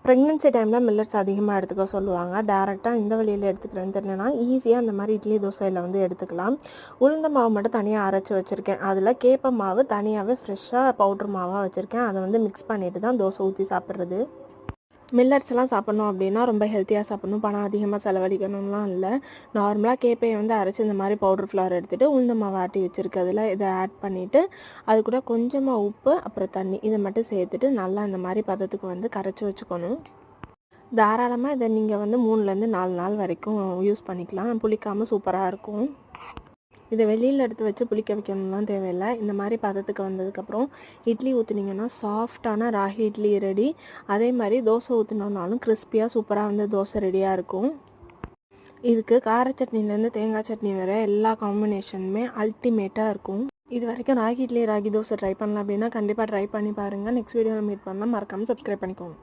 Pregnancy டைமில் millets அதிகமாக எடுத்துக்க சொல்லுவாங்க. டேரெக்டாக இந்த வழியில் எடுத்துக்கிறேன்னு தெரியலனா ஈஸியாக அந்த மாதிரி இட்லி தோசையில் வந்து எடுத்துக்கலாம். உளுந்த மாவு மட்டும் தனியாக அரைச்சி வச்சுருக்கேன். அதில் கேப்ப மாவு தனியாகவே ஃப்ரெஷ்ஷாக பவுட்ரு மாவாக வச்சுருக்கேன். அதை வந்து மிக்ஸ் பண்ணிவிட்டு தான் தோசை ஊற்றி சாப்பிட்றது. மில்லட்ஸ்லாம் சாப்பிட்ணும் அப்படின்னா ரொம்ப ஹெல்த்தியாக சாப்பிட்ணும், பணம் அதிகமாக செலவழிக்கணும்லாம் இல்லை. நார்மலாக கேப்பையை வந்து அரைச்சி இந்த மாதிரி பவுடர் ஃப்ளவர் எடுத்துகிட்டு உளுந்த மாவு ஆட்டி வச்சுருக்கிறதுல இதை ஆட் பண்ணிவிட்டு அது கூட கொஞ்சமாக உப்பு அப்புறம் தண்ணி இதை மட்டும் சேர்த்துட்டு நல்லா இந்த மாதிரி பதத்துக்கு வந்து கரைச்சி வச்சுக்கணும். தாராளமாக இதை நீங்கள் வந்து 3லேருந்து 4 நாள் வரைக்கும் யூஸ் பண்ணிக்கலாம். புளிக்காமல் சூப்பராக இருக்கும். இதை வெளியில் எடுத்து வச்சு புளிக்க வைக்கணும்லாம் தேவையில்லை. இந்த மாதிரி பதத்துக்கு வந்ததுக்கப்புறம் இட்லி ஊற்றுனீங்கன்னா சாஃப்டான ராகி இட்லி ரெடி. அதே மாதிரி தோசை ஊற்றினோம்னாலும் கிறிஸ்பியாக சூப்பராக வந்து தோசை ரெடியாக இருக்கும். இதுக்கு கார சட்னிலேருந்து தேங்காய் சட்னி வர எல்லா காம்பினேஷனுமே அல்டிமேட்டாக இருக்கும். இது வரைக்கும் ராகி இட்லி ராகி தோசை ட்ரை பண்ணலாம் அப்படின்னா கண்டிப்பாக ட்ரை பண்ணி பாருங்கள். நெக்ஸ்ட் வீடியோவில் மீட் பண்ணலாம். மறக்காமல் சப்ஸ்கிரைப் பண்ணிக்கோங்க.